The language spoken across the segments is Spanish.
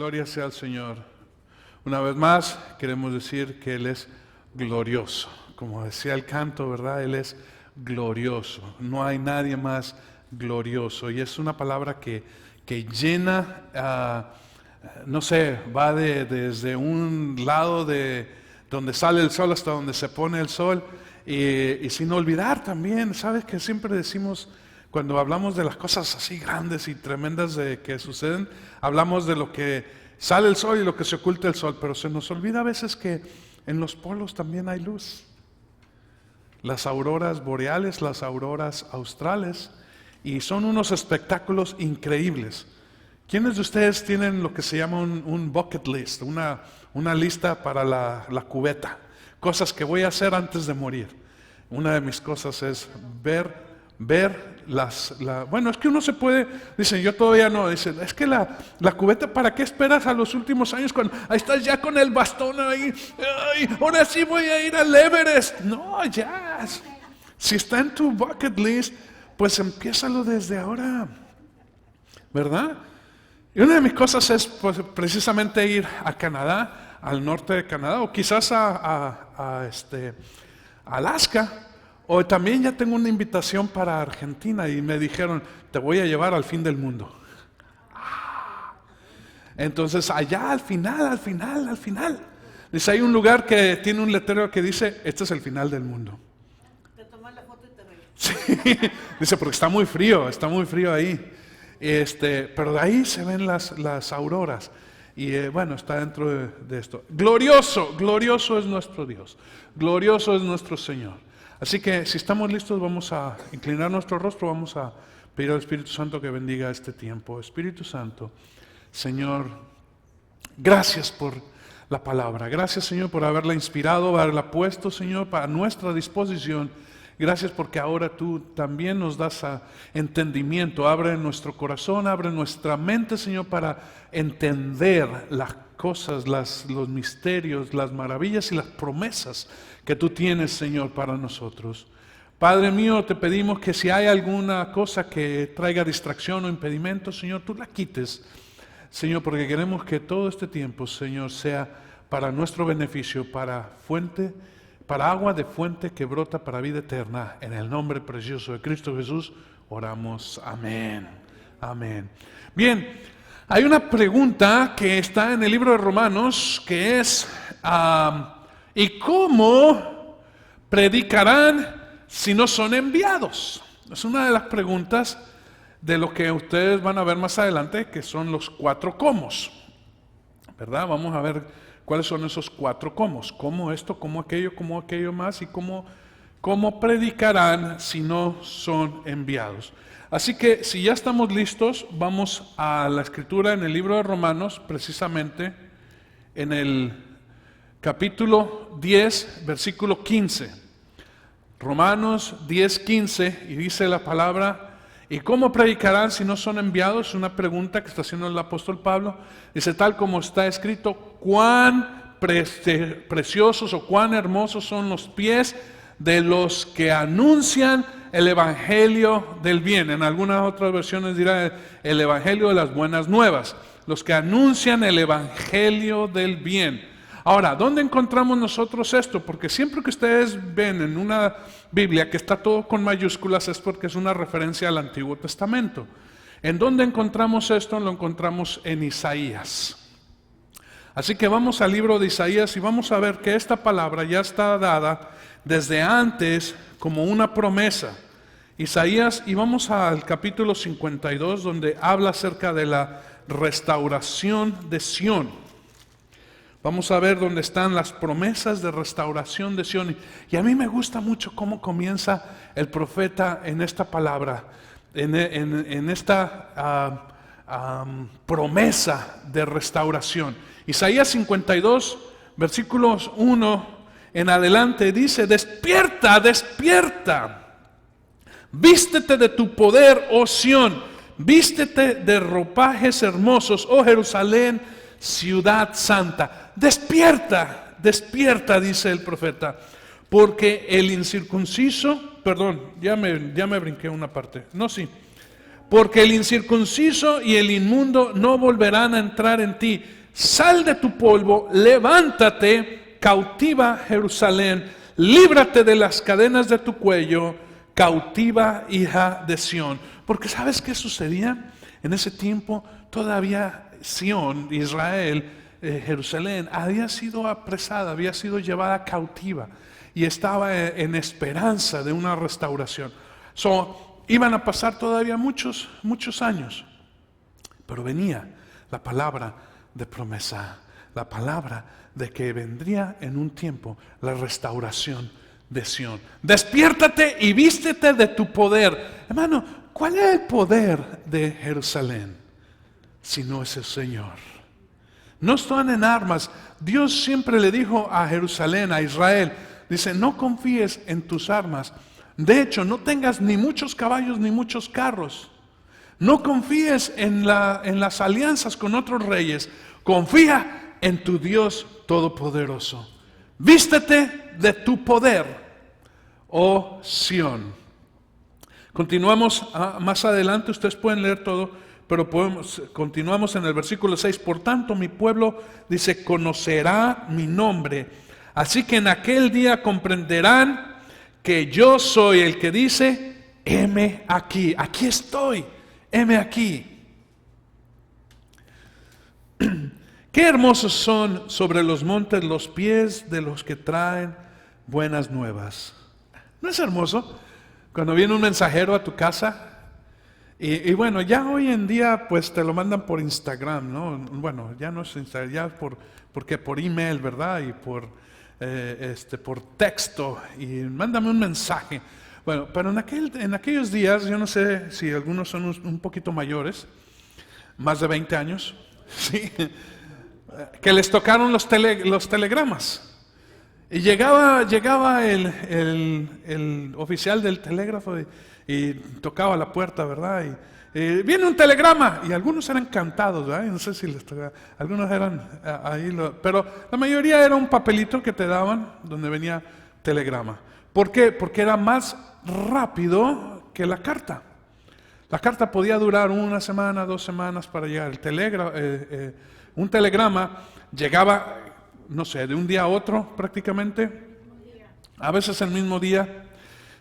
Gloria sea al Señor. Una vez más queremos decir que Él es glorioso. Como decía el canto, ¿verdad? Él es glorioso. No hay nadie más glorioso. Y es una palabra que llena, no sé, va desde un lado de donde sale el sol hasta donde se pone el sol. Y sin olvidar también, ¿sabes? Que siempre decimos, cuando hablamos de las cosas así grandes y tremendas que suceden, hablamos de lo que sale el sol y lo que se oculta el sol, pero se nos olvida a veces que en los polos también hay luz. Las auroras boreales, las auroras australes, y son unos espectáculos increíbles. ¿Quiénes de ustedes tienen lo que se llama un bucket list, una lista para la cubeta? Cosas que voy a hacer antes de morir. Una de mis cosas es ver bueno, es que uno se puede, dicen, yo todavía no, dicen, es que la cubeta, ¿para qué esperas a los últimos años cuando ahí estás ya con el bastón ahí? Ay, ahora sí voy a ir al Everest. No, ya, si está en tu bucket list, pues empiézalo desde ahora, ¿verdad? Y una de mis cosas es pues, precisamente ir a Canadá, al norte de Canadá, o quizás a Alaska. O también ya tengo una invitación para Argentina y me dijeron, te voy a llevar al fin del mundo. Entonces allá al final, dice, hay un lugar que tiene un letrero que dice, este es el final del mundo. Te tomas la foto y te regresas. Sí, dice, porque está muy frío ahí. Pero de ahí se ven las auroras. Y bueno, está dentro de esto. Glorioso es nuestro Dios. Glorioso es nuestro Señor. Así que si estamos listos, vamos a inclinar nuestro rostro, vamos a pedir al Espíritu Santo que bendiga este tiempo. Espíritu Santo, Señor, gracias por la palabra. Gracias, Señor, por haberla inspirado, haberla puesto, Señor, para nuestra disposición. Gracias porque ahora tú también nos das entendimiento. Abre nuestro corazón, abre nuestra mente, Señor, para entender las cosas, los misterios, las maravillas y las promesas que tú tienes, Señor, para nosotros. Padre mío, te pedimos que si hay alguna cosa que traiga distracción o impedimento, Señor, tú la quites, Señor, porque queremos que todo este tiempo, Señor, sea para nuestro beneficio, para agua de fuente que brota para vida eterna. En el nombre precioso de Cristo Jesús, oramos. Amén. Amén. Bien, hay una pregunta que está en el libro de Romanos, que es, ¿y cómo predicarán si no son enviados? Es una de las preguntas de lo que ustedes van a ver más adelante, que son los 4 cómos, ¿verdad? Vamos a ver cuáles son esos 4 cómos, cómo esto, cómo aquello más, y cómo predicarán si no son enviados. Así que si ya estamos listos, vamos a la escritura en el libro de Romanos, precisamente en el capítulo 10, versículo 15. Romanos 10, 15, y dice la palabra, ¿y cómo predicarán si no son enviados? Una pregunta que está haciendo el apóstol Pablo. Dice, tal como está escrito, cuán preciosos o cuán hermosos son los pies de los que anuncian el evangelio del bien. En algunas otras versiones dirá el evangelio de las buenas nuevas. Los que anuncian el evangelio del bien. Ahora, ¿dónde encontramos nosotros esto? Porque siempre que ustedes ven en una Biblia que está todo con mayúsculas es porque es una referencia al Antiguo Testamento. ¿En dónde encontramos esto? Lo encontramos en Isaías. Así que vamos al libro de Isaías y vamos a ver que esta palabra ya está dada desde antes como una promesa. Isaías, y vamos al capítulo 52 donde habla acerca de la restauración de Sión. Vamos a ver dónde están las promesas de restauración de Sión. Y a mí me gusta mucho cómo comienza el profeta en esta palabra, en esta promesa de restauración. Isaías 52, versículos 1 en adelante dice, despierta, despierta, vístete de tu poder, oh Sión, vístete de ropajes hermosos, oh Jerusalén, ciudad santa. Despierta, despierta, dice el profeta, porque el incircunciso, perdón, ya me brinqué una parte, porque el incircunciso y el inmundo no volverán a entrar en ti. Sal de tu polvo, levántate, cautiva Jerusalén, líbrate de las cadenas de tu cuello, cautiva hija de Sión. Porque ¿sabes qué sucedía? En ese tiempo todavía Sión, Israel, Jerusalén, había sido apresada, había sido llevada cautiva y estaba en esperanza de una restauración. Iban a pasar todavía muchos años, pero venía la palabra de promesa, la palabra de que vendría en un tiempo la restauración de Sión. Despiértate y vístete de tu poder. Hermano, ¿cuál es el poder de Jerusalén? Si no es el Señor. No están en armas. Dios siempre le dijo a Jerusalén, a Israel, dice, no confíes en tus armas. De hecho, no tengas ni muchos caballos ni muchos carros. No confíes en las alianzas con otros reyes. Confía en tu Dios Todopoderoso. Vístete de tu poder, oh Sión. Continuamos más adelante, ustedes pueden leer todo, pero continuamos en el versículo 6. Por tanto, mi pueblo, dice, conocerá mi nombre. Así que en aquel día comprenderán que yo soy el que dice, heme aquí, aquí estoy, heme aquí. Qué hermosos son sobre los montes los pies de los que traen buenas nuevas. ¿No es hermoso? Cuando viene un mensajero a tu casa, y bueno, ya hoy en día pues te lo mandan por Instagram, ¿no? Bueno, ya no es Instagram, ya porque por email, ¿verdad? Y por texto, y mándame un mensaje. Bueno, pero en aquellos días, yo no sé si algunos son un poquito mayores, más de 20 años, ¿sí? Que les tocaron los telegramas. Y llegaba el oficial del telégrafo y tocaba la puerta, ¿verdad? Y viene un telegrama, y algunos eran cantados, ¿verdad? No sé si les tocaba, algunos eran pero la mayoría era un papelito que te daban donde venía telegrama. ¿Por qué? Porque era más rápido que la carta. La carta podía durar 1 semana, 2 semanas para llegar. Un telegrama llegaba, no sé, de un día a otro prácticamente, a veces el mismo día.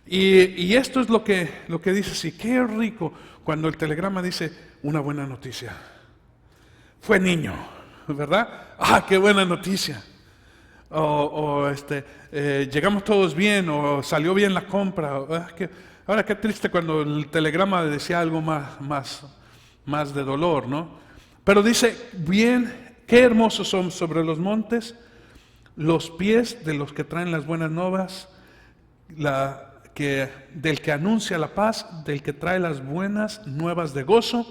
Y esto es lo que dice, sí, qué rico cuando el telegrama dice una buena noticia. Fue niño, ¿verdad? ¡Ah, qué buena noticia! Llegamos todos bien, o salió bien la compra. Ahora qué triste cuando el telegrama decía algo más de dolor, ¿no? Pero dice, bien, qué hermosos son sobre los montes los pies de los que traen las buenas nuevas, del que anuncia la paz, del que trae las buenas nuevas de gozo,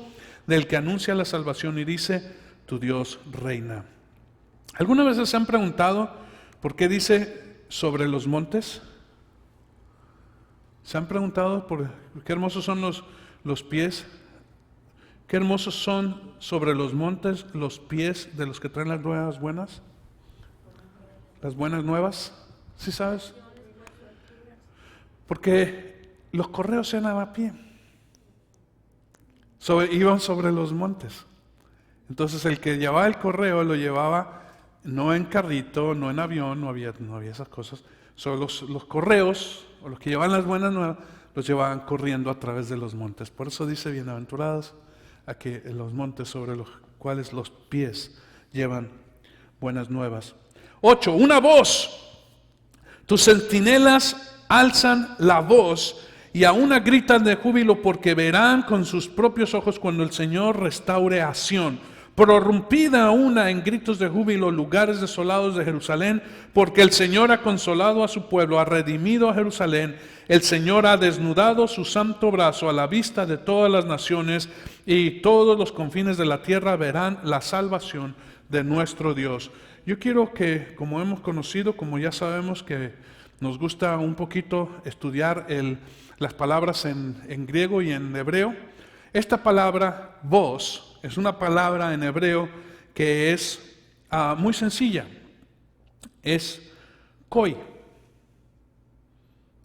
del que anuncia la salvación y dice, tu Dios reina. ¿Alguna vez se han preguntado por qué dice sobre los montes? ¿Se han preguntado por qué hermosos son los pies? Qué hermosos son sobre los montes los pies de los que traen las nuevas buenas. Las buenas nuevas, ¿sí sabes? Porque los correos eran a pie. Iban sobre los montes. Entonces el que llevaba el correo lo llevaba no en carrito, no en avión, no había esas cosas. Los correos, o los que llevaban las buenas nuevas, los llevaban corriendo a través de los montes. Por eso dice, bienaventurados a que los montes sobre los cuales los pies llevan buenas nuevas. 8. Una voz. Tus centinelas alzan la voz y a una gritan de júbilo porque verán con sus propios ojos cuando el Señor restaure a Sión. Prorrumpida una en gritos de júbilo lugares desolados de Jerusalén, porque el Señor ha consolado a su pueblo, ha redimido a Jerusalén. El Señor ha desnudado su santo brazo a la vista de todas las naciones, y todos los confines de la tierra verán la salvación de nuestro Dios. Yo quiero que, como hemos conocido, como ya sabemos que nos gusta un poquito estudiar las palabras en griego y en hebreo, esta palabra voz es una palabra en hebreo que es muy sencilla. Es koi.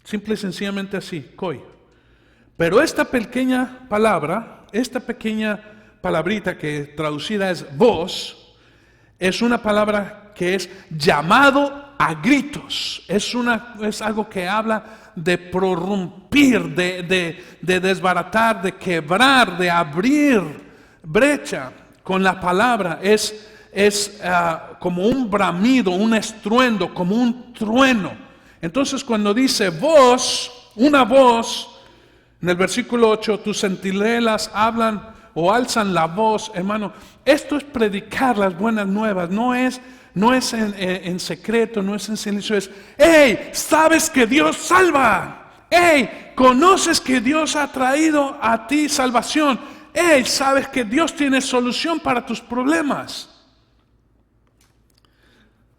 Simple y sencillamente así, koi. Pero esta pequeña palabra esta pequeña palabrita que traducida es voz, es una palabra que es llamado a gritos. Es algo que habla de prorrumpir, de desbaratar, de quebrar, de abrir brecha con la palabra. Es como un bramido, un estruendo, como un trueno. Entonces cuando dice voz, una voz, en el versículo 8, tus centinelas hablan o alzan la voz, hermano. Esto es predicar las buenas nuevas, no es en secreto, no es en silencio, es, hey, sabes que Dios salva, hey, conoces que Dios ha traído a ti salvación, hey, sabes que Dios tiene solución para tus problemas.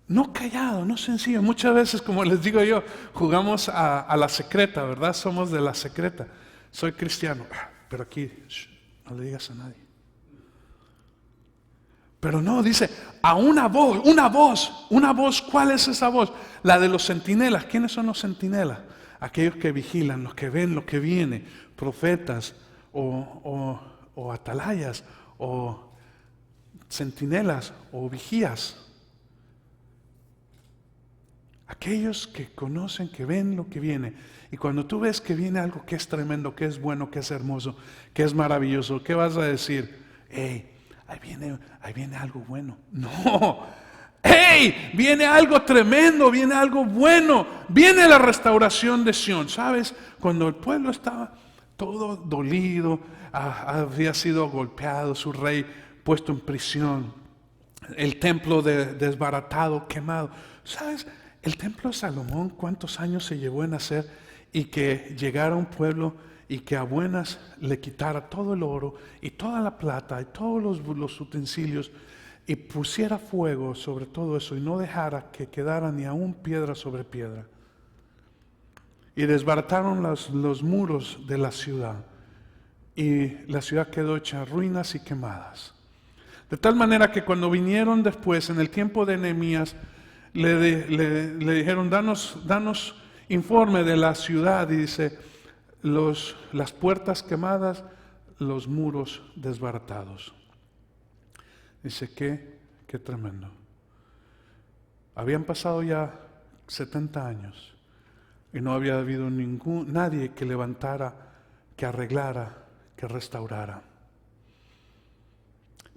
No callado, no sencillo. Muchas veces, como les digo yo, jugamos a la secreta, ¿verdad? Somos de la secreta. Soy cristiano, pero aquí no le digas a nadie. Pero no, dice, a una voz, ¿cuál es esa voz? La de los centinelas. ¿Quiénes son los centinelas? Aquellos que vigilan, los que ven lo que viene, profetas o atalayas o centinelas o vigías. Aquellos que conocen, que ven lo que viene. Y cuando tú ves que viene algo que es tremendo, que es bueno, que es hermoso, que es maravilloso, ¿qué vas a decir? Hey, ahí viene algo bueno. No. Hey, viene algo tremendo, viene algo bueno. Viene la restauración de Sión. ¿Sabes? Cuando el pueblo estaba todo dolido, había sido golpeado, su rey puesto en prisión, el templo desbaratado, quemado. ¿Sabes? El templo de Salomón, ¿cuántos años se llevó en hacer? Y que llegara un pueblo y que a buenas le quitara todo el oro y toda la plata y todos los utensilios y pusiera fuego sobre todo eso y no dejara que quedara ni aún piedra sobre piedra. Y desbarataron los muros de la ciudad y la ciudad quedó hecha ruinas y quemadas. De tal manera que cuando vinieron después, en el tiempo de Nehemías, le dijeron, danos informe de la ciudad, y dice, las puertas quemadas, los muros desbaratados. Dice, qué tremendo. Habían pasado ya 70 años y no había habido nadie que levantara, que arreglara, que restaurara.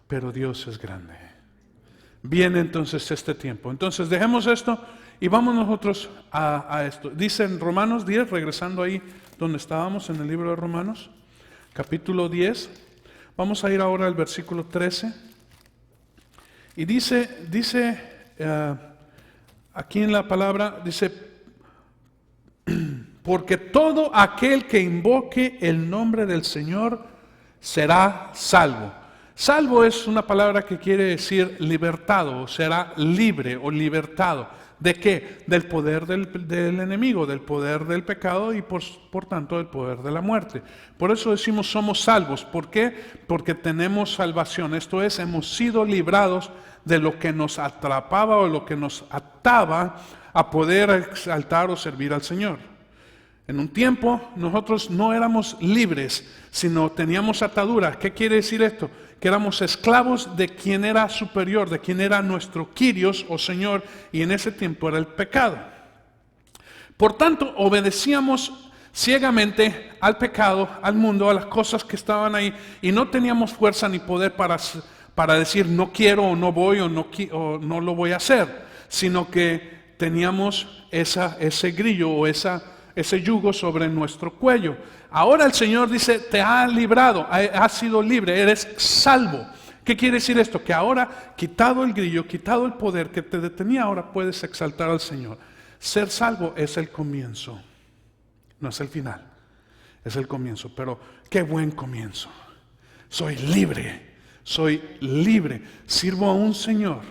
Pero Dios es grande. Viene entonces este tiempo. Entonces dejemos esto y vamos nosotros a esto. Dice en Romanos 10, regresando ahí donde estábamos en el libro de Romanos, capítulo 10. Vamos a ir ahora al versículo 13. Y dice aquí en la palabra, dice, porque todo aquel que invoque el nombre del Señor será salvo. Salvo es una palabra que quiere decir libertado, o será libre o libertado. ¿De qué? Del poder del enemigo, del poder del pecado y por tanto del poder de la muerte. Por eso decimos somos salvos. ¿Por qué? Porque tenemos salvación. Esto es, hemos sido librados de lo que nos atrapaba o lo que nos ataba a poder exaltar o servir al Señor. En un tiempo nosotros no éramos libres, sino teníamos ataduras. ¿Qué quiere decir esto? Que éramos esclavos de quien era superior, de quien era nuestro Kyrios o Señor, y en ese tiempo era el pecado. Por tanto, obedecíamos ciegamente al pecado, al mundo, a las cosas que estaban ahí, y no teníamos fuerza ni poder para decir no quiero o no voy o no lo voy a hacer, sino que teníamos ese grillo o ese yugo sobre nuestro cuello. Ahora el Señor dice, te ha librado, has sido libre, eres salvo. ¿Qué quiere decir esto? Que ahora, quitado el grillo, quitado el poder que te detenía, ahora puedes exaltar al Señor. Ser salvo es el comienzo, no es el final, es el comienzo. Pero qué buen comienzo. Soy libre, sirvo a un Señor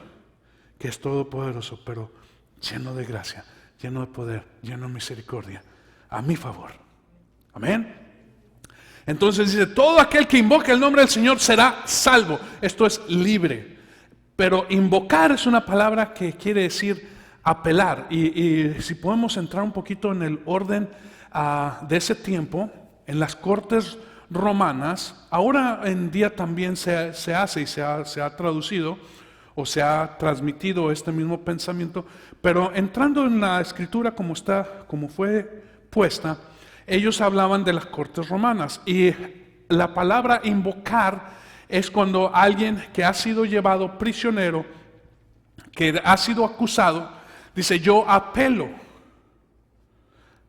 que es todopoderoso, pero lleno de gracia, lleno de poder, lleno de misericordia, a mi favor. Amén. Entonces dice, todo aquel que invoque el nombre del Señor será salvo. Esto es libre. Pero invocar es una palabra que quiere decir apelar. Y si podemos entrar un poquito en el orden de ese tiempo, en las cortes romanas, ahora en día también se hace y se ha traducido o se ha transmitido este mismo pensamiento, pero entrando en la escritura como fue puesta, ellos hablaban de las cortes romanas, y la palabra invocar es cuando alguien que ha sido llevado prisionero, que ha sido acusado, dice: yo apelo.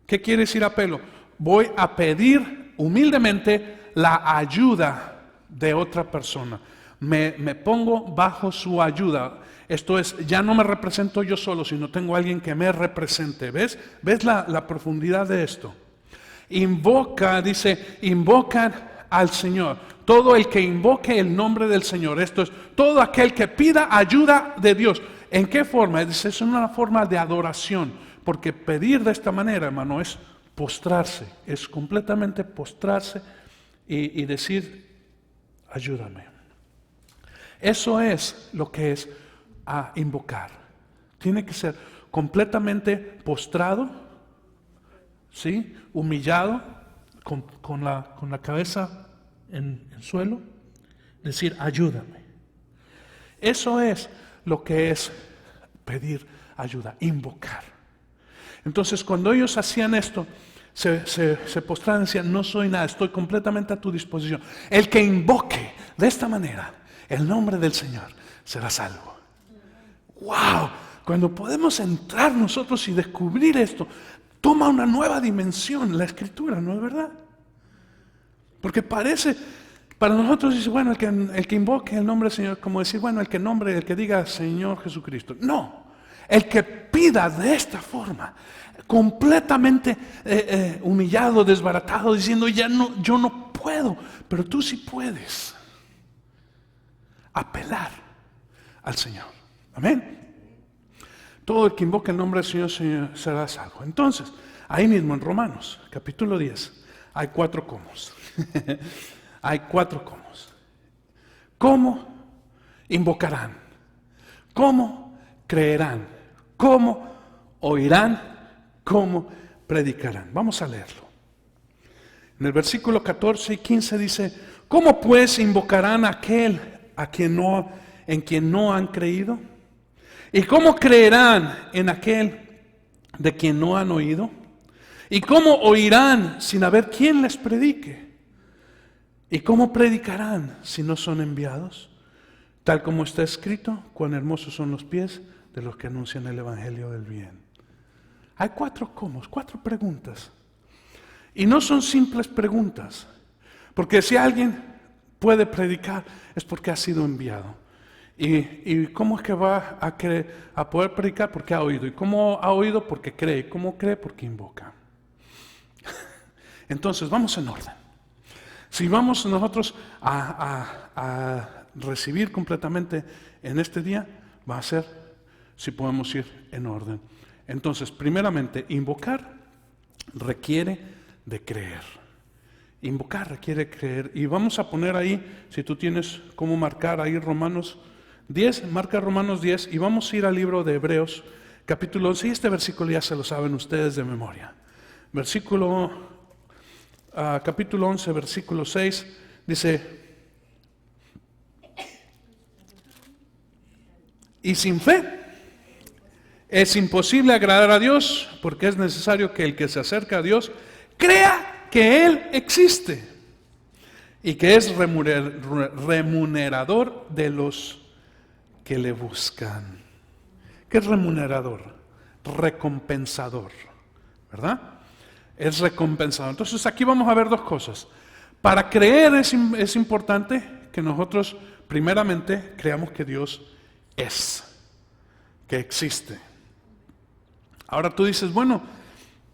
¿Qué quiere decir apelo? Voy a pedir humildemente la ayuda de otra persona. Me pongo bajo su ayuda. Esto es, ya no me represento yo solo, sino tengo alguien que me represente. ¿Ves la profundidad de esto? Invoca, dice, invocan al Señor. Todo el que invoque el nombre del Señor. Esto es, todo aquel que pida ayuda de Dios. ¿En qué forma? Es una forma de adoración. Porque pedir de esta manera, hermano, es postrarse. Es completamente postrarse y decir: ayúdame. Eso es lo que es invocar. Tiene que ser completamente postrado, ¿sí? Humillado, con la cabeza en el suelo, decir: ayúdame. Eso es lo que es pedir ayuda, invocar. Entonces, cuando ellos hacían esto, se postraban y decían: no soy nada, estoy completamente a tu disposición. El que invoque de esta manera el nombre del Señor será salvo. ¡Wow! Cuando podemos entrar nosotros y descubrir esto, toma una nueva dimensión la Escritura, ¿no es verdad? Porque parece, para nosotros dice: bueno, el que invoque el nombre del Señor, como decir, bueno, el que diga Señor Jesucristo. No, el que pida de esta forma, completamente humillado, desbaratado, diciendo: yo no puedo, pero tú sí puedes. Apelar al Señor. Amén. Todo el que invoque el nombre del Señor será salvo. Entonces, ahí mismo en Romanos, capítulo 10, hay 4 comos. Hay 4 comos. ¿Cómo invocarán? ¿Cómo creerán? ¿Cómo oirán? ¿Cómo predicarán? Vamos a leerlo. En el versículo 14 y 15 dice: ¿cómo pues invocarán a aquel en quien no han creído? ¿Y cómo creerán en aquel de quien no han oído? ¿Y cómo oirán sin haber quien les predique? ¿Y cómo predicarán si no son enviados? Tal como está escrito: cuán hermosos son los pies de los que anuncian el evangelio del bien. Hay 4 cómo, 4 preguntas. Y no son simples preguntas, porque si alguien puede predicar es porque ha sido enviado. ¿Y cómo es que va a poder predicar? Porque ha oído. ¿Y cómo ha oído? Porque cree. ¿Cómo cree? Porque invoca. Entonces, vamos en orden. Si vamos nosotros a recibir completamente en este día, va a ser si podemos ir en orden. Entonces, primeramente, invocar requiere de creer. Invocar requiere creer. Y vamos a poner ahí, si tú tienes cómo marcar ahí Romanos 10, marca Romanos 10 y vamos a ir al libro de Hebreos, capítulo 11. Y este versículo ya se lo saben ustedes de memoria. Capítulo 11, versículo 6, dice: y sin fe es imposible agradar a Dios, porque es necesario que el que se acerca a Dios crea que Él existe y que es remunerador de los que le buscan. ¿Qué es remunerador? Recompensador, ¿verdad? Es recompensador. Entonces aquí vamos a ver 2 cosas. Para creer es importante que nosotros primeramente creamos que Dios es, que existe. Ahora tú dices: bueno,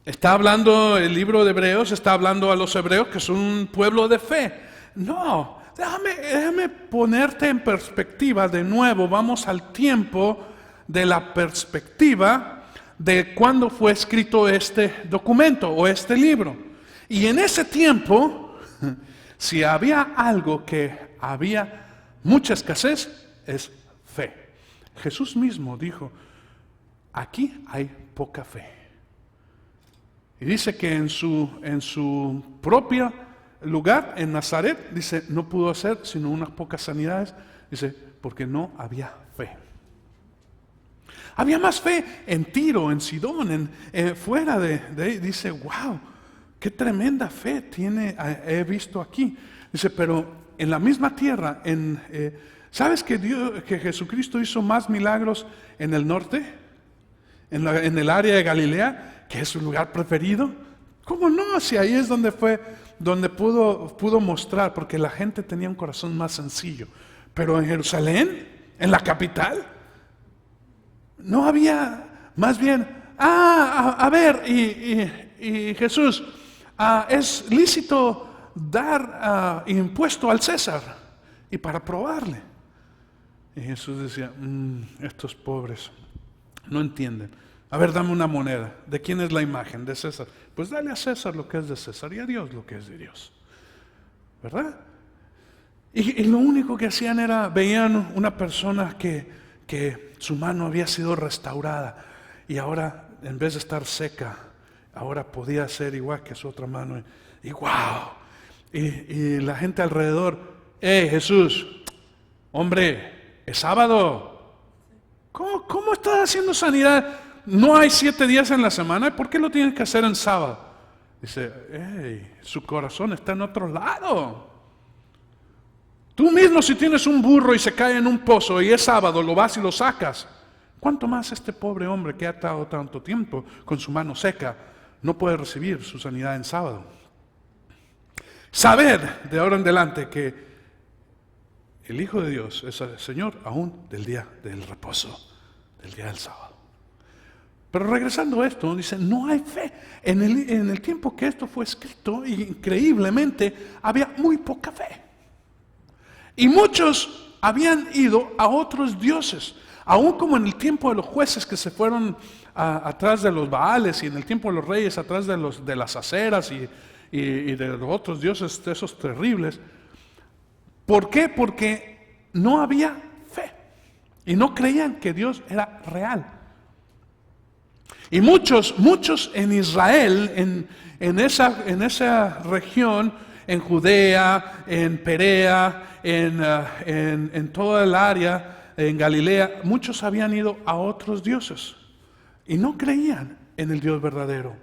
está hablando el libro de Hebreos, está hablando a los hebreos que son un pueblo de fe. No, déjame ponerte en perspectiva de nuevo. Vamos al tiempo de la perspectiva de cuando fue escrito este documento o este libro. Y en ese tiempo, si había algo que había mucha escasez, es fe. Jesús mismo dijo: aquí hay poca fe. Y dice que en su propia lugar, en Nazaret, dice, no pudo hacer sino unas pocas sanidades, dice, porque no había fe. Había más fe en Tiro, en Sidón, fuera de ahí. Dice, wow, qué tremenda fe he visto aquí. Dice, pero en la misma tierra, ¿sabes que Jesucristo hizo más milagros en el norte? En el área de Galilea, que es su lugar preferido. ¿Cómo no? Si ahí es donde pudo mostrar, porque la gente tenía un corazón más sencillo. Pero en Jerusalén, en la capital, no había, más bien, a ver, y Jesús, es lícito dar impuesto al César, y para probarle. Y Jesús decía, estos pobres no entienden. A ver, dame una moneda. ¿De quién es la imagen? De César. Pues dale a César lo que es de César y a Dios lo que es de Dios. ¿Verdad? Y lo único que hacían era, veían una persona que su mano había sido restaurada y ahora, en vez de estar seca, ahora podía ser igual que su otra mano. Y wow. Y la gente alrededor, Jesús, hombre, es sábado. ¿Cómo estás haciendo sanidad? ¿No hay 7 días en la semana? ¿Por qué lo tienes que hacer en sábado? Dice, su corazón está en otro lado. Tú mismo, si tienes un burro y se cae en un pozo y es sábado, lo vas y lo sacas. ¿Cuánto más este pobre hombre que ha estado tanto tiempo con su mano seca no puede recibir su sanidad en sábado? Sabed de ahora en adelante que el Hijo de Dios es el Señor aún del día del reposo, del día del sábado. Pero regresando a esto, dice, no hay fe. En el tiempo que esto fue escrito, increíblemente, había muy poca fe. Y muchos habían ido a otros dioses, aún como en el tiempo de los jueces que se fueron atrás de los Baales, y en el tiempo de los reyes atrás de las aceras y de los otros dioses, de esos terribles. ¿Por qué? Porque no había fe y no creían que Dios era real. Y muchos en Israel, en esa región, en Judea, en Perea, en toda el área, en Galilea, muchos habían ido a otros dioses y no creían en el Dios verdadero.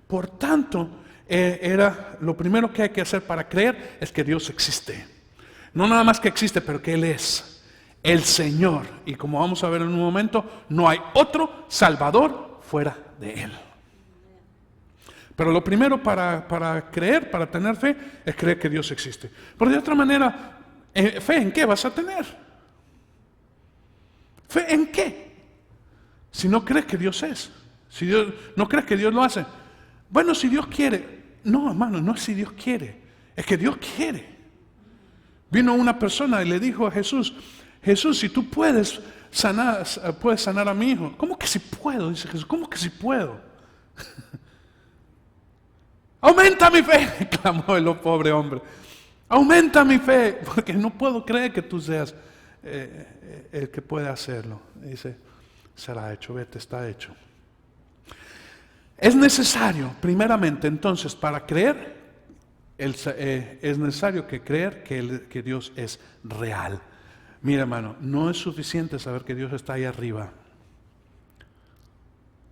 Por tanto, era lo primero que hay que hacer para creer es que Dios existe. No nada más que existe, pero que Él es el Señor. Y como vamos a ver en un momento, no hay otro Salvador fuera de Él. Pero lo primero para creer, para tener fe, es creer que Dios existe. Pero de otra manera, ¿fe en qué vas a tener? ¿Fe en qué? Si no crees que Dios es. Si no crees que Dios lo hace. Bueno, si Dios quiere. No, hermano, no es si Dios quiere. Es que Dios quiere. Vino una persona y le dijo a Jesús, si tú puedes sanar a mi hijo. ¿Cómo que si puedo? Dice Jesús, ¿cómo que si puedo? Aumenta mi fe, clamó el pobre hombre. Aumenta mi fe, porque no puedo creer que tú seas el que puede hacerlo. Dice, será hecho, vete, está hecho. Es necesario, primeramente, entonces, para creer, es necesario creer que Dios es real. Mira, hermano, no es suficiente saber que Dios está ahí arriba,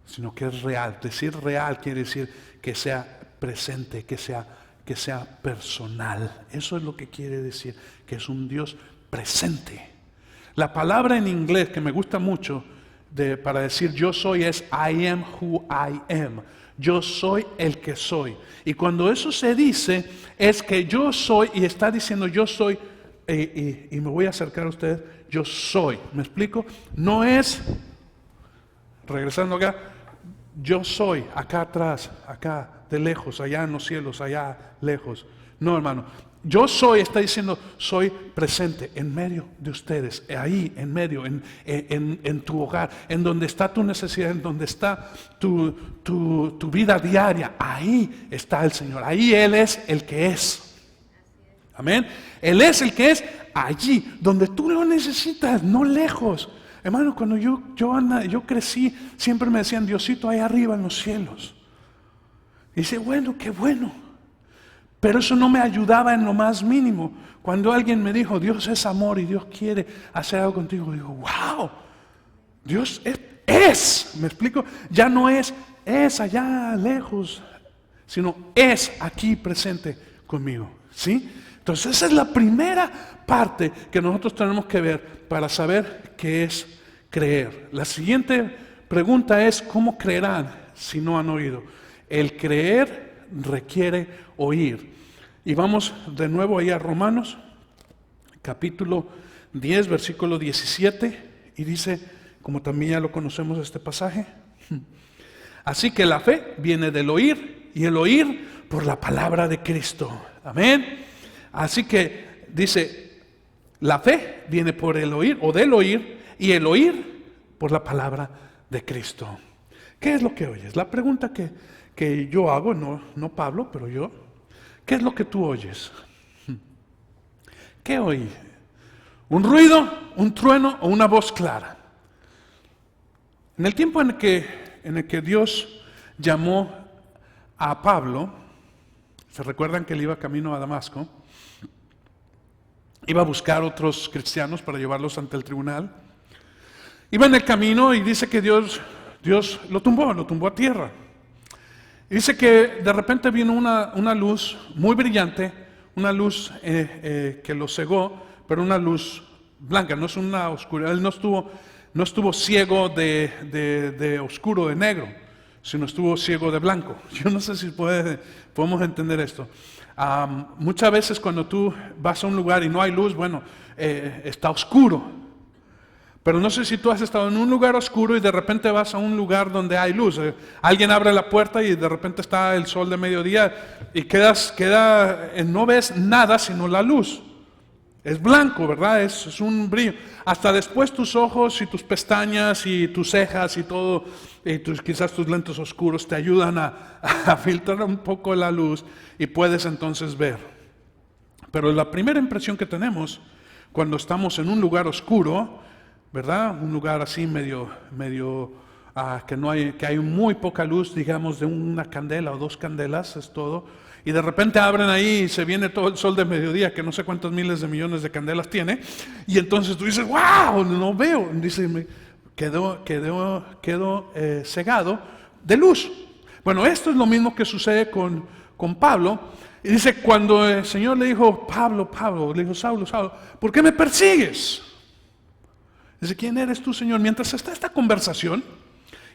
sino que es real. Decir real quiere decir que sea presente, que sea personal. Eso es lo que quiere decir, que es un Dios presente. La palabra en inglés que me gusta mucho para decir yo soy es I am who I am. Yo soy el que soy. Y cuando eso se dice, es que yo soy, y está diciendo yo soy, y me voy a acercar a ustedes, yo soy. ¿Me explico? No es, regresando acá, yo soy acá atrás, acá de lejos, allá en los cielos, allá lejos. No, hermano. Yo soy, está diciendo, soy presente en medio de ustedes, ahí en medio, en tu hogar, en donde está tu necesidad, en donde está tu vida diaria. Ahí está el Señor, ahí Él es el que es. Amén. Él es el que es allí, donde tú lo necesitas, no lejos. Hermano, cuando yo crecí, siempre me decían, Diosito ahí arriba en los cielos. Y dice, bueno, qué bueno. Pero eso no me ayudaba en lo más mínimo. Cuando alguien me dijo, Dios es amor y Dios quiere hacer algo contigo, digo, wow, Dios es, ¿me explico? Ya no es allá lejos, sino es aquí presente conmigo, ¿sí? Entonces esa es la primera parte que nosotros tenemos que ver para saber qué es creer. La siguiente pregunta es, ¿cómo creerán si no han oído? El creer requiere oír. Y vamos de nuevo ahí a Romanos, capítulo 10, versículo 17, y dice, como también ya lo conocemos este pasaje, así que la fe viene del oír, y el oír por la palabra de Cristo. Amén. Así que dice, la fe viene por el oír, o del oír, y el oír por la palabra de Cristo. ¿Qué es lo que oyes? La pregunta que yo hago, no Pablo, pero yo, ¿qué es lo que tú oyes? ¿Qué oí? ¿Un ruido, un trueno o una voz clara? En el tiempo en el que Dios llamó a Pablo, ¿se recuerdan que él iba camino a Damasco? Iba a buscar otros cristianos para llevarlos ante el tribunal. Iba en el camino y dice que Dios lo tumbó a tierra. Y dice que de repente vino una luz muy brillante, una luz que lo cegó, pero una luz blanca, no es una oscuridad. Él no estuvo ciego de oscuro, de negro, sino estuvo ciego de blanco. Yo no sé si podemos entender esto. Muchas veces cuando tú vas a un lugar y no hay luz, está oscuro. Pero no sé si tú has estado en un lugar oscuro y de repente vas a un lugar donde hay luz. Alguien abre la puerta y de repente está el sol de mediodía y no ves nada sino la luz. Es blanco, ¿verdad? Es un brillo. Hasta después tus ojos y tus pestañas y tus cejas y todo, y quizás tus lentes oscuros te ayudan a filtrar un poco la luz y puedes entonces ver. Pero la primera impresión que tenemos cuando estamos en un lugar oscuro, ¿verdad? Un lugar así medio que hay muy poca luz, digamos de una candela o dos candelas, es todo. Y de repente abren ahí y se viene todo el sol de mediodía, que no sé cuántos miles de millones de candelas tiene. Y entonces tú dices, wow, no veo. Dice, quedó cegado de luz. Bueno, esto es lo mismo que sucede con Pablo. Y dice, cuando el Señor le dijo, Pablo, le dijo, Saulo, ¿por qué me persigues? Dice, ¿quién eres tú, Señor? Mientras está esta conversación,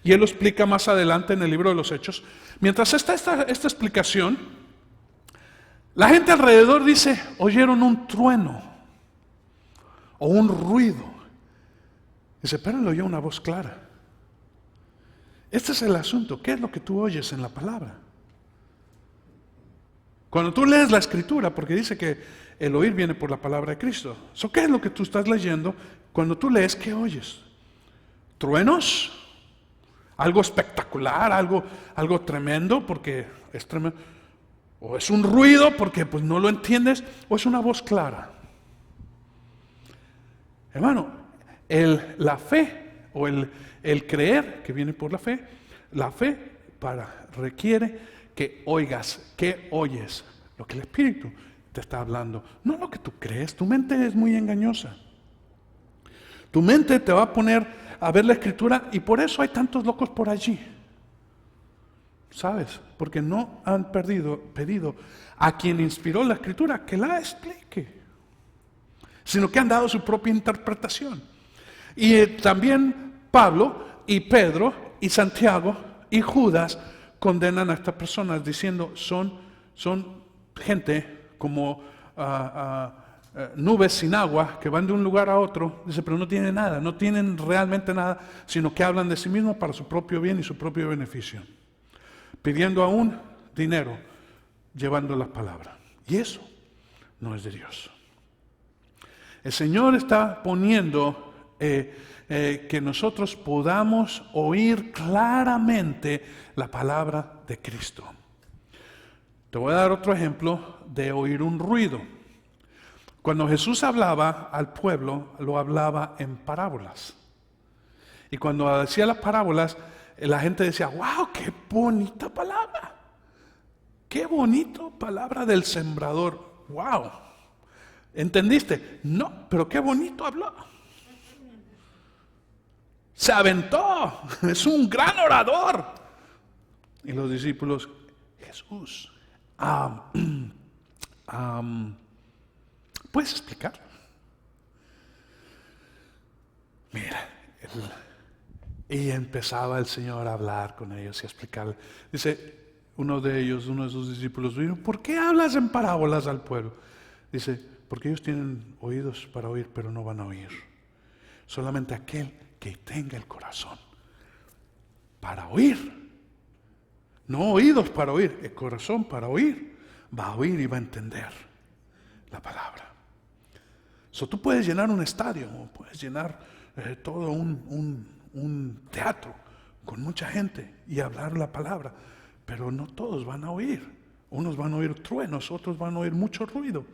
y él lo explica más adelante en el libro de los Hechos, mientras está esta explicación, la gente alrededor dice, oyeron un trueno o un ruido. Dice, pero él oyó una voz clara. Este es el asunto. ¿Qué es lo que tú oyes en la palabra? Cuando tú lees la Escritura, porque dice que el oír viene por la palabra de Cristo. ¿Qué es lo que tú estás leyendo? Cuando tú lees, ¿qué oyes? ¿Truenos? ¿Algo espectacular? ¿Algo tremendo? Porque es tremendo. ¿O es un ruido porque pues no lo entiendes? ¿O es una voz clara? Hermano, la fe o el creer que viene por la fe requiere que oigas. ¿Qué oyes? Lo que el Espíritu te está hablando, no lo que tú crees. Tu mente es muy engañosa. Tu mente te va a poner a ver la Escritura y por eso hay tantos locos por allí. ¿Sabes? Porque no han pedido a quien inspiró la Escritura que la explique, sino que han dado su propia interpretación. Y también Pablo y Pedro y Santiago y Judas condenan a estas personas diciendo son gente como nubes sin agua que van de un lugar a otro. Dice, pero no tienen nada, no tienen realmente nada, sino que hablan de sí mismos para su propio bien y su propio beneficio, pidiendo aún dinero, llevando la palabra. Y eso no es de Dios. El Señor está poniendo que nosotros podamos oír claramente la palabra de Cristo. Te voy a dar otro ejemplo de oír un ruido. Cuando Jesús hablaba al pueblo, lo hablaba en parábolas. Y cuando decía las parábolas, la gente decía, wow, qué bonita palabra. Qué bonito palabra del sembrador. ¡Wow! ¿Entendiste? No, pero qué bonito habló. Se aventó. Es un gran orador. Y los discípulos, Jesús, ¿puedes explicar? Mira, y empezaba el Señor a hablar con ellos y a explicar. Dice uno de sus discípulos, ¿por qué hablas en parábolas al pueblo? Dice, porque ellos tienen oídos para oír, pero no van a oír. Solamente aquel que tenga el corazón para oír. No oídos para oír, el corazón para oír. Va a oír y va a entender la palabra. Tú puedes llenar un estadio, puedes llenar todo un teatro con mucha gente y hablar la palabra, pero no todos van a oír. Unos van a oír truenos, otros van a oír mucho ruido.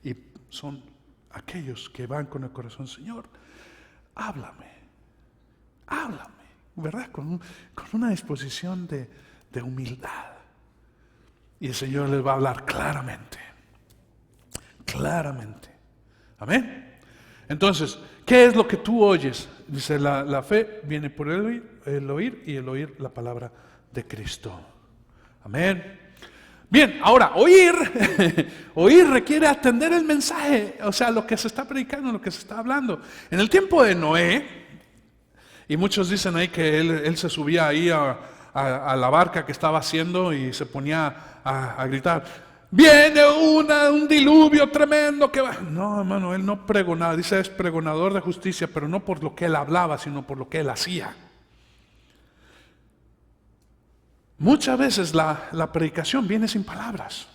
Y son aquellos que van con el corazón, Señor, háblame, ¿verdad? Con una disposición de humildad. Y el Señor les va a hablar claramente. Amén. Entonces, ¿qué es lo que tú oyes? Dice, la fe viene por el oír y el oír la palabra de Cristo. Amén. Bien, ahora, oír requiere atender el mensaje, o sea, lo que se está predicando, lo que se está hablando. En el tiempo de Noé, y muchos dicen ahí que él se subía ahí a la barca que estaba haciendo y se ponía a gritar, viene un diluvio tremendo que va. No, hermano, él no pregonaba, dice es pregonador de justicia, pero no por lo que él hablaba, sino por lo que él hacía. Muchas veces la predicación viene sin palabras.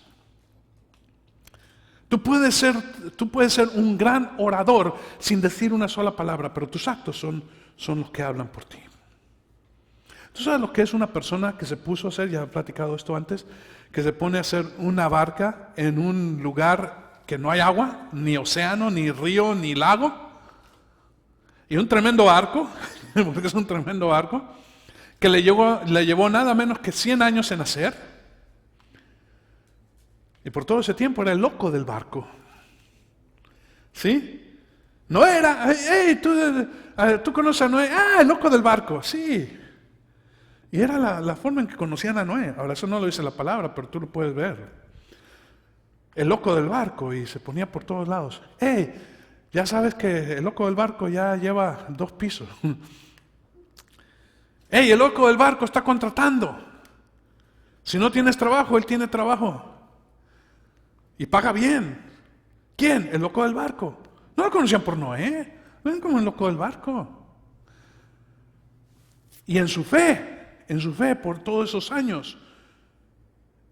Tú puedes ser un gran orador sin decir una sola palabra, pero tus actos son los que hablan por ti. ¿Tú sabes lo que es una persona que se puso a hacer, ya he platicado esto antes, que se pone a hacer una barca en un lugar que no hay agua, ni océano, ni río, ni lago? Y un tremendo barco, porque es un tremendo barco, que le llevó nada menos que 100 años en hacer. Y por todo ese tiempo era el loco del barco. ¿Sí? No era, hey, tú conoces a Noé, el loco del barco, sí. Y era la forma en que conocían a Noé. Ahora eso no lo dice la palabra, pero tú lo puedes ver. El loco del barco, y se ponía por todos lados. Hey, ya sabes que el loco del barco ya lleva 2 pisos. Hey, el loco del barco está contratando. Si no tienes trabajo, él tiene trabajo. Y paga bien. ¿Quién? El loco del barco. No lo conocían por Noé. Ven como el loco del barco. Y en su fe, por todos esos años,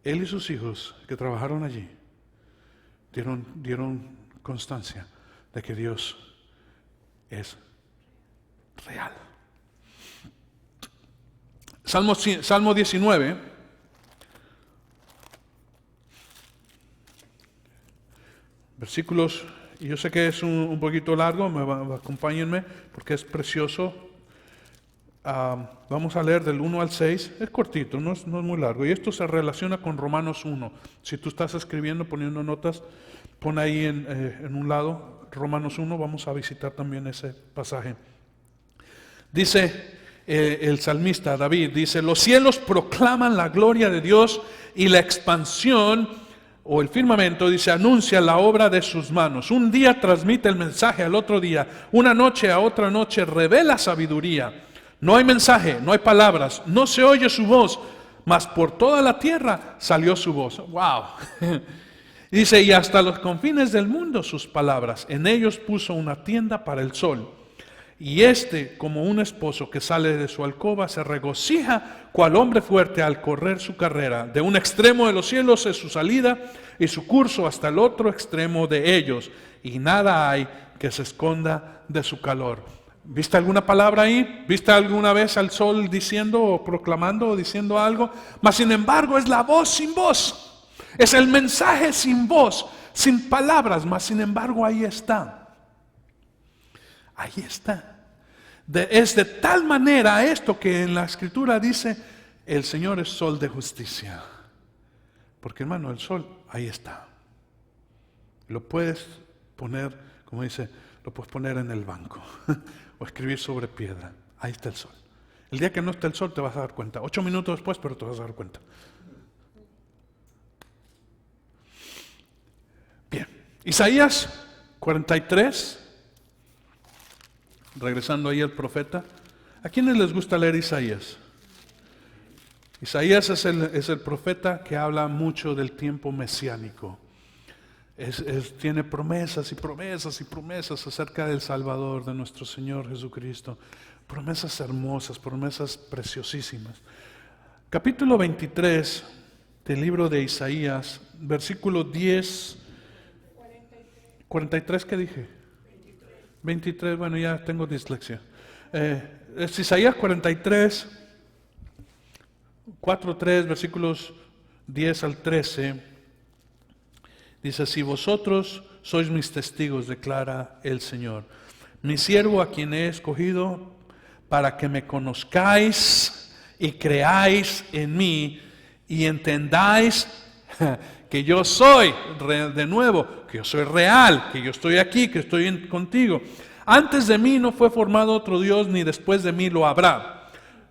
él y sus hijos que trabajaron allí, dieron constancia de que Dios es real. Salmo 19, versículos, y yo sé que es un poquito largo, acompáñenme porque es precioso. Vamos a leer del 1 al 6, es cortito, no es muy largo, y esto se relaciona con Romanos 1. Si tú estás escribiendo, poniendo notas, pon ahí en un lado Romanos 1, vamos a visitar también ese pasaje. Dice el salmista David, dice, los cielos proclaman la gloria de Dios y la expansión, o el firmamento, dice, anuncia la obra de sus manos. Un día transmite el mensaje al otro día, una noche a otra noche revela sabiduría. No hay mensaje, no hay palabras, no se oye su voz, mas por toda la tierra salió su voz. ¡Wow! Dice, y hasta los confines del mundo sus palabras. En ellos puso una tienda para el sol. Y como un esposo que sale de su alcoba, se regocija cual hombre fuerte al correr su carrera. De un extremo de los cielos es su salida y su curso hasta el otro extremo de ellos. Y nada hay que se esconda de su calor. ¿Viste alguna palabra ahí? ¿Viste alguna vez al sol diciendo o proclamando o diciendo algo? Mas sin embargo es la voz sin voz. Es el mensaje sin voz, sin palabras, mas sin embargo ahí está. Ahí está. Es de tal manera esto que en la Escritura dice, el Señor es sol de justicia. Porque hermano, el sol ahí está. Lo puedes poner, como dice, lo puedes poner en el banco o escribir sobre piedra. Ahí está el sol. El día que no esté el sol te vas a dar cuenta. 8 minutos después, pero te vas a dar cuenta. Bien. Isaías 43. Regresando ahí al profeta. ¿A quiénes les gusta leer Isaías? Isaías es el profeta que habla mucho del tiempo mesiánico. Tiene promesas y promesas y promesas acerca del Salvador, de nuestro Señor Jesucristo. Promesas hermosas, promesas preciosísimas. Capítulo 23 del libro de Isaías, versículo 10, 43, ¿qué dije? 23, bueno, ya tengo dislexia. Es Isaías 43, 4:3, versículos 10 al 13. Dice así: vosotros sois mis testigos, declara el Señor, mi siervo a quien he escogido para que me conozcáis y creáis en mí y entendáis que yo soy, de nuevo, que yo soy real, que yo estoy aquí, que estoy contigo. Antes de mí no fue formado otro Dios, ni después de mí lo habrá.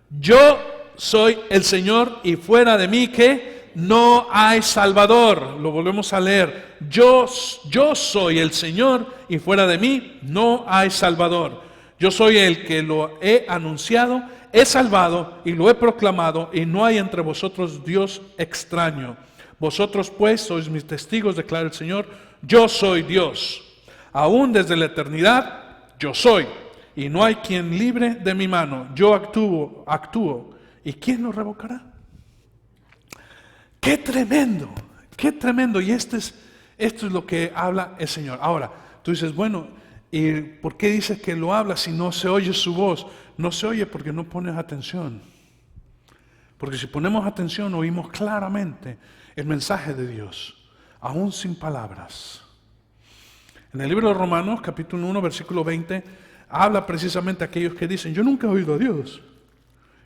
Yo soy el Señor y fuera de mí, ¿qué? No hay Salvador. Lo volvemos a leer. Yo soy el Señor y fuera de mí no hay Salvador. Yo soy el que lo he anunciado, he salvado y lo he proclamado, y no hay entre vosotros Dios extraño. Vosotros pues sois mis testigos, declara el Señor, yo soy Dios. Aún desde la eternidad, yo soy, y no hay quien libre de mi mano. Yo actúo, ¿y quién lo revocará? ¡Qué tremendo! ¡Qué tremendo! Y esto es lo que habla el Señor. Ahora, tú dices, bueno, ¿y por qué dices que lo habla si no se oye su voz? No se oye porque no pones atención. Porque si ponemos atención, oímos claramente el mensaje de Dios, aún sin palabras. En el libro de Romanos, capítulo 1, versículo 20, habla precisamente a aquellos que dicen, yo nunca he oído a Dios.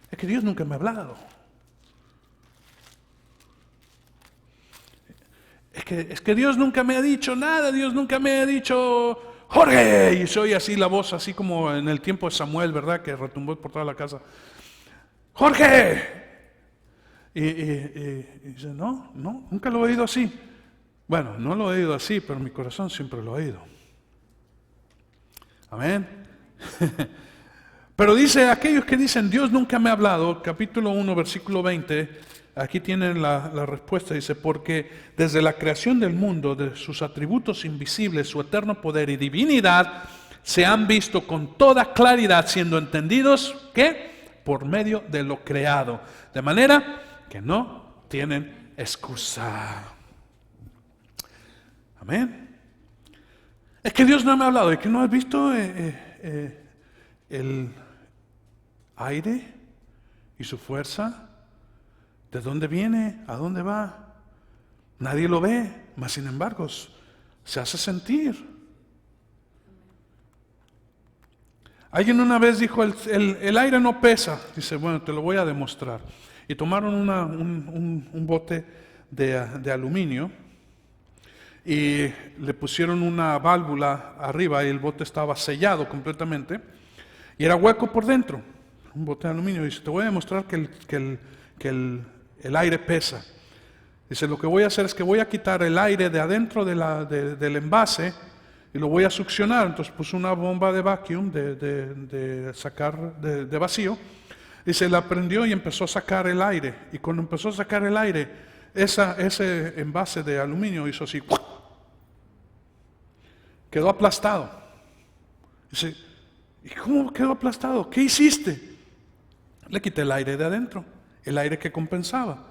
Es que Dios nunca me ha hablado. Es que Dios nunca me ha dicho nada, Dios nunca me ha dicho, Jorge, y se oye así la voz, así como en el tiempo de Samuel, ¿verdad? Que retumbó por toda la casa. Jorge. Y dice, no, nunca lo he oído así. Bueno, no lo he oído así, pero mi corazón siempre lo ha oído. Amén. Pero dice, aquellos que dicen, Dios nunca me ha hablado, capítulo 1, versículo 20, aquí tienen la respuesta, dice, porque desde la creación del mundo, de sus atributos invisibles, su eterno poder y divinidad, se han visto con toda claridad, siendo entendidos, ¿qué? Por medio de lo creado, de manera que no tienen excusa. Amén. Es que Dios no me ha hablado, es que no has visto el aire y su fuerza. ¿De dónde viene? ¿A dónde va? Nadie lo ve, mas sin embargo se hace sentir. Alguien una vez dijo, el aire no pesa. Dice, bueno, te lo voy a demostrar. Y tomaron un bote de aluminio y le pusieron una válvula arriba y el bote estaba sellado completamente y era hueco por dentro. Un bote de aluminio. Dice, te voy a demostrar que el aire pesa. Dice, lo que voy a hacer es que voy a quitar el aire de adentro del envase y lo voy a succionar. Entonces puso una bomba de vacuum de sacar de vacío. Dice, la prendió y empezó a sacar el aire. Y cuando empezó a sacar el aire, ese envase de aluminio hizo así. Quedó aplastado. Dice, ¿y cómo quedó aplastado? ¿Qué hiciste? Le quité el aire de adentro. El aire que compensaba.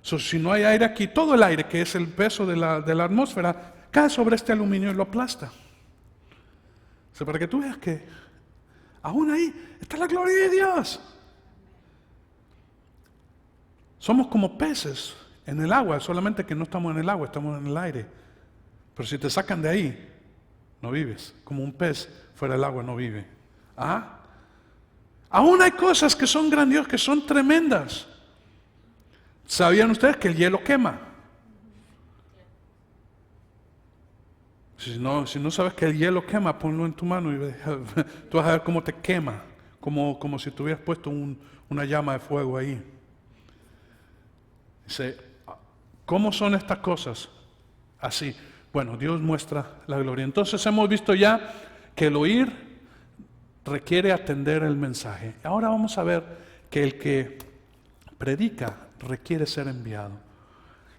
Si no hay aire aquí, todo el aire que es el peso de la atmósfera cae sobre este aluminio y lo aplasta. Para que tú veas que aún ahí está la gloria de Dios. Somos como peces en el agua, solamente que no estamos en el agua, estamos en el aire. Pero si te sacan de ahí, no vives. Como un pez fuera del agua no vive. ¿Ah? Aún hay cosas que son grandiosas, que son tremendas. ¿Sabían ustedes que el hielo quema? Si no sabes que el hielo quema, ponlo en tu mano y tú vas a ver cómo te quema, como si tuvieras puesto una llama de fuego ahí. Dice, ¿cómo son estas cosas? Así. Bueno, Dios muestra la gloria. Entonces hemos visto ya que el oír requiere atender el mensaje. Ahora vamos a ver que el que predica requiere ser enviado.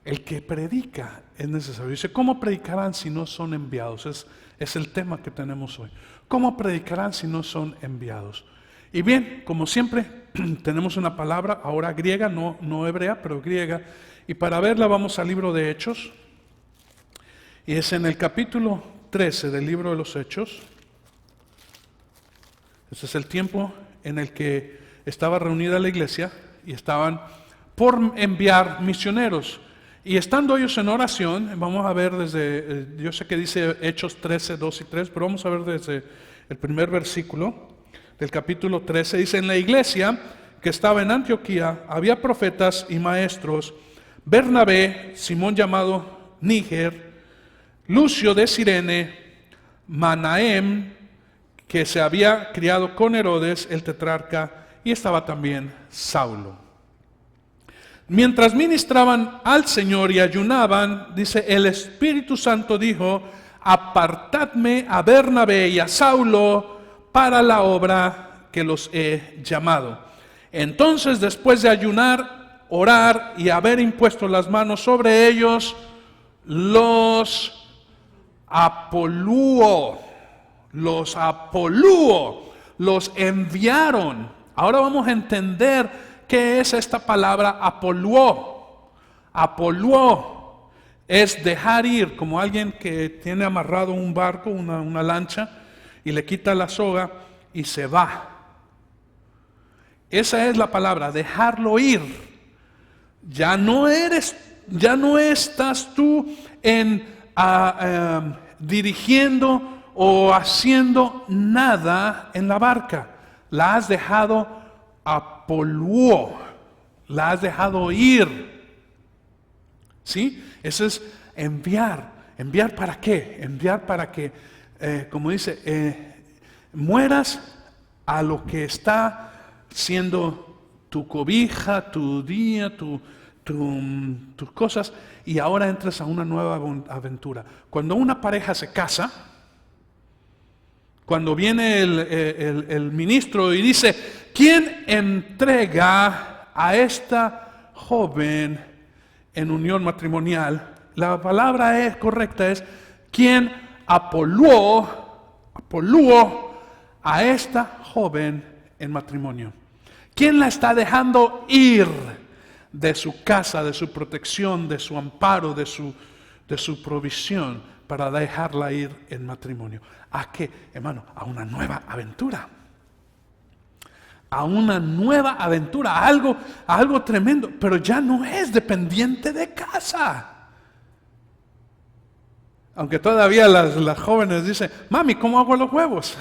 El que predica es necesario. Dice, ¿cómo predicarán si no son enviados? Es el tema que tenemos hoy. ¿Cómo predicarán si no son enviados? Y bien, como siempre, tenemos una palabra, ahora griega, no hebrea, pero griega. Y para verla vamos al libro de Hechos. Y es en el capítulo 13 del libro de los Hechos. Ese es el tiempo en el que estaba reunida la iglesia y estaban por enviar misioneros. Y estando ellos en oración, vamos a ver desde, yo sé que dice Hechos 13, 2 y 3, pero vamos a ver desde el primer versículo del capítulo 13. Dice, en la iglesia que estaba en Antioquía había profetas y maestros, Bernabé, Simón llamado Níger, Lucio de Cirene, Manahem, que se había criado con Herodes el tetrarca, y estaba también Saulo. Mientras ministraban al Señor y ayunaban, dice, el Espíritu Santo dijo, apartadme a Bernabé y a Saulo para la obra que los he llamado. Entonces, después de ayunar, orar y haber impuesto las manos sobre ellos, los apolúo, los enviaron. Ahora vamos a entender qué es esta palabra apolúo. Apolúo es dejar ir, como alguien que tiene amarrado un barco, una lancha, y le quita la soga y se va. Esa es la palabra, dejarlo ir. Ya no estás tú dirigiendo o haciendo nada en la barca. La has dejado apolúo, la has dejado ir. ¿Sí? Eso es enviar. ¿Enviar para qué? Enviar para que, como dice, mueras a lo que está siendo tu cobija, tu día, tus cosas, y ahora entres a una nueva aventura. Cuando una pareja se casa, cuando viene el ministro y dice, ¿quién entrega a esta joven en unión matrimonial? La palabra correcta es, ¿quién apolúo a esta joven en matrimonio? ¿Quién la está dejando ir de su casa, de su protección, de su amparo, de su provisión, para dejarla ir en matrimonio? ¿A qué, hermano? A una nueva aventura. A una nueva aventura, a algo tremendo, pero ya no es dependiente de casa. Aunque todavía las jóvenes dicen, mami, ¿cómo hago los huevos?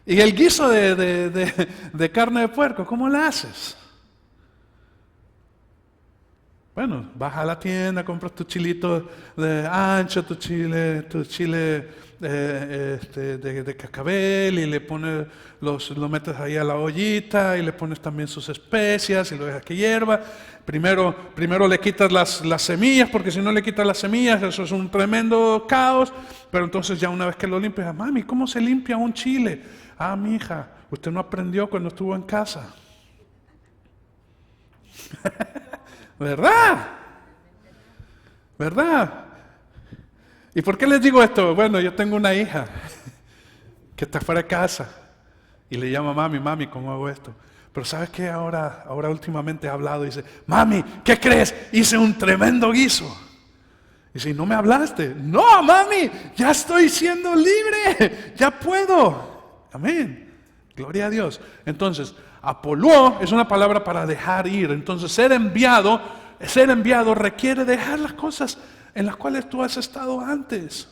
Y el guiso de carne de puerco, ¿cómo la haces? Bueno, vas a la tienda, compras tu chilito de ancho, tu chile de cascabel, y le pones, lo metes ahí a la ollita y le pones también sus especias y lo dejas que hierva. Primero le quitas las semillas, porque si no le quitas las semillas, eso es un tremendo caos. Pero entonces ya una vez que lo limpias, mami, ¿cómo se limpia un chile? Ah, mi hija, usted no aprendió cuando estuvo en casa. ¿Verdad? ¿Y por qué les digo esto? Bueno, yo tengo una hija que está fuera de casa y le llama mami, ¿cómo hago esto? Pero ¿sabes qué? Ahora últimamente ha hablado y dice, mami, ¿qué crees? Hice un tremendo guiso. Y dice, ¿no me hablaste? No, mami, ya estoy siendo libre, ya puedo. Amén. Gloria a Dios. Entonces, apolúo es una palabra para dejar ir. Entonces, ser enviado requiere dejar las cosas en las cuales tú has estado antes.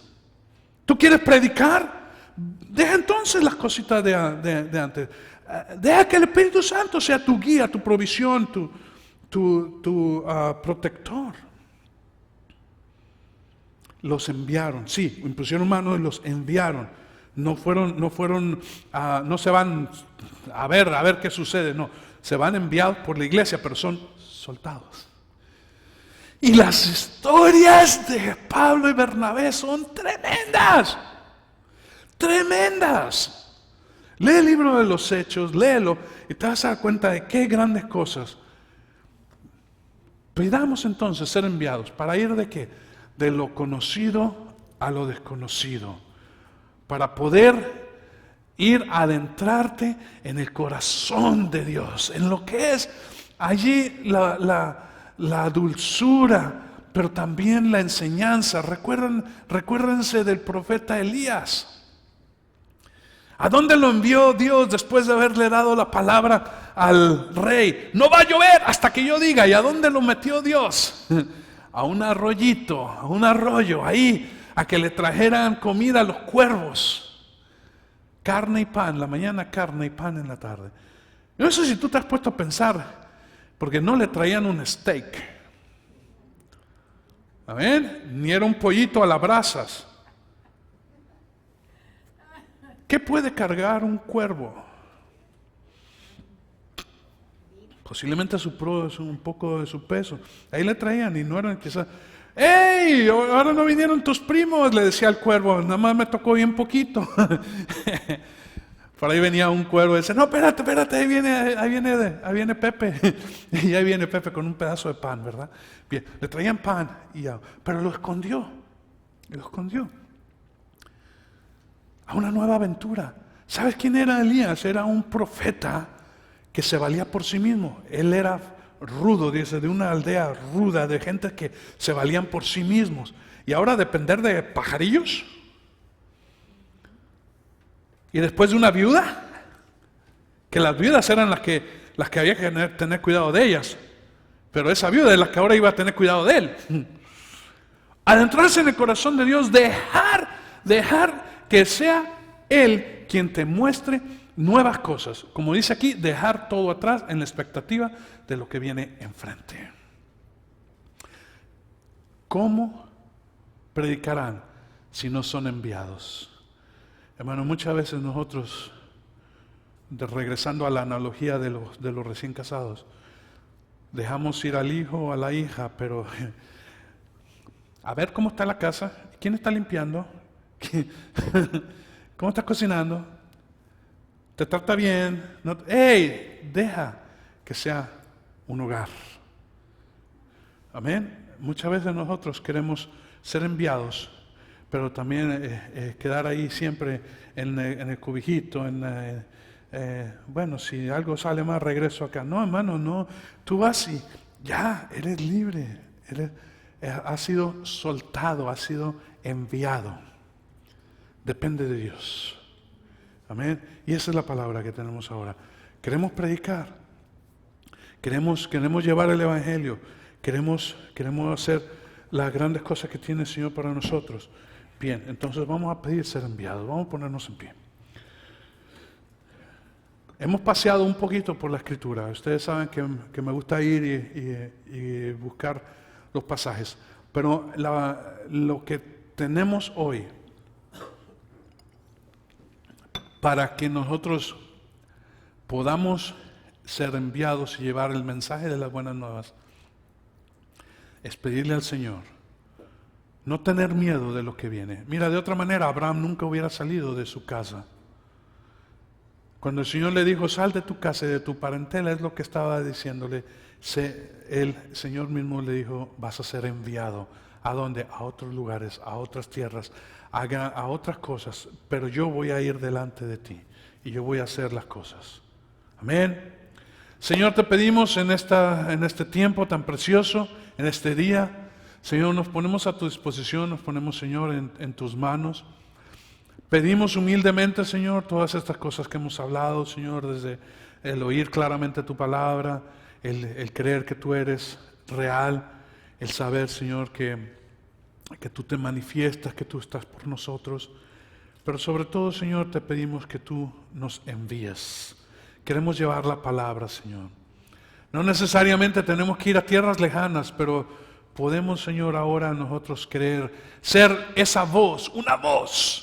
¿Tú quieres predicar? Deja entonces las cositas de antes. Deja que el Espíritu Santo sea tu guía, tu provisión, tu protector. los enviaron. Sí, impusieron manos y los enviaron. No se van a ver qué sucede. No, se van enviados por la iglesia, pero son soltados. Y las historias de Pablo y Bernabé son tremendas. Tremendas. Lee el libro de los Hechos, léelo y te vas a dar cuenta de qué grandes cosas. Pidamos entonces ser enviados. ¿Para ir de qué? De lo conocido a lo desconocido. Para poder ir a adentrarte en el corazón de Dios, en lo que es allí la dulzura, pero también la enseñanza. Recuérdense del profeta Elías. ¿A dónde lo envió Dios después de haberle dado la palabra al rey? No va a llover hasta que yo diga. ¿Y a dónde lo metió Dios? A un arroyito, a un arroyo, ahí, a que le trajeran comida a los cuervos. Carne y pan, la mañana carne y pan en la tarde. Yo no sé si tú te has puesto a pensar, porque no le traían un steak. ¿Amén? Ni era un pollito a las brasas. ¿Qué puede cargar un cuervo? Posiblemente un poco de su peso. Ahí le traían y no eran quizás. ¡Ey! Ahora no vinieron tus primos, le decía el cuervo. Nada más me tocó bien poquito. Por ahí venía un cuervo y decía, no, espérate, ahí viene Pepe. Y ahí viene Pepe con un pedazo de pan, ¿verdad? Bien, le traían pan y ya, pero lo escondió. A una nueva aventura. ¿Sabes quién era Elías? Era un profeta que se valía por sí mismo. Él era rudo, dice, de una aldea ruda, de gente que se valían por sí mismos. Y ahora depender de pajarillos. Y después de una viuda, que las viudas eran las que había que tener cuidado de ellas. Pero esa viuda es la que ahora iba a tener cuidado de él. Adentrarse en el corazón de Dios, dejar que sea Él quien te muestre nuevas cosas. Como dice aquí, dejar todo atrás en la expectativa de lo que viene enfrente. ¿Cómo predicarán si no son enviados? Hermano, muchas veces nosotros, regresando a la analogía de los recién casados, dejamos ir al hijo o a la hija, pero a ver cómo está la casa, quién está limpiando, ¿cómo estás cocinando? ¿Te trata bien? No, ¡hey! Deja que sea un hogar. Amén. Muchas veces nosotros queremos ser enviados, pero también quedar ahí siempre en el cobijito, bueno, si algo sale mal, regreso acá. No, hermano, no. Tú vas y ya, eres libre. Has sido soltado, has sido enviado. Depende de Dios. Amén. Y esa es la palabra que tenemos ahora. Queremos predicar. Queremos llevar el evangelio. Queremos hacer las grandes cosas que tiene el Señor para nosotros. Bien, entonces vamos a pedir ser enviados. Vamos a ponernos en pie. Hemos paseado un poquito por la Escritura. Ustedes saben que me gusta ir y buscar los pasajes. Pero lo que tenemos hoy, para que nosotros podamos ser enviados y llevar el mensaje de las buenas nuevas, es pedirle al Señor, no tener miedo de lo que viene. Mira, de otra manera, Abraham nunca hubiera salido de su casa. Cuando el Señor le dijo, sal de tu casa y de tu parentela, es lo que estaba diciéndole. El Señor mismo le dijo, vas a ser enviado. ¿A dónde? A otros lugares, a otras tierras, a otras cosas. Pero yo voy a ir delante de ti y yo voy a hacer las cosas. Amén. Señor, te pedimos en este tiempo tan precioso, en este día, Señor, nos ponemos a tu disposición, nos ponemos, Señor, en tus manos. Pedimos humildemente, Señor, todas estas cosas que hemos hablado, Señor, desde el oír claramente tu palabra, el creer que tú eres real, el saber, Señor, que tú te manifiestas, que tú estás por nosotros. Pero sobre todo, Señor, te pedimos que tú nos envíes. Queremos llevar la palabra, Señor. No necesariamente tenemos que ir a tierras lejanas, pero podemos, Señor, ahora nosotros querer ser esa voz, una voz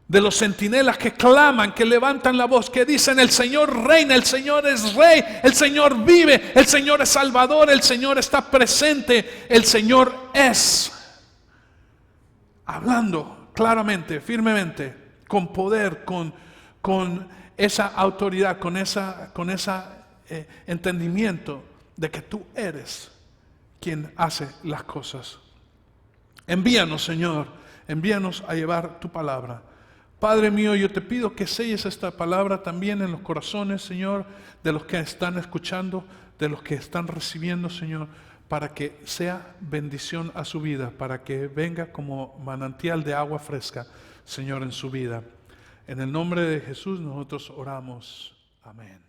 de los centinelas que claman, que levantan la voz, que dicen: el Señor reina, el Señor es rey, el Señor vive, el Señor es salvador, el Señor está presente, el Señor es. Hablando claramente, firmemente, con poder, con esa autoridad, con esa entendimiento de que tú eres quien hace las cosas. Envíanos, Señor, envíanos a llevar tu palabra. Padre mío, yo te pido que selles esta palabra también en los corazones, Señor, de los que están escuchando, de los que están recibiendo, Señor, para que sea bendición a su vida, para que venga como manantial de agua fresca, Señor, en su vida. En el nombre de Jesús nosotros oramos. Amén.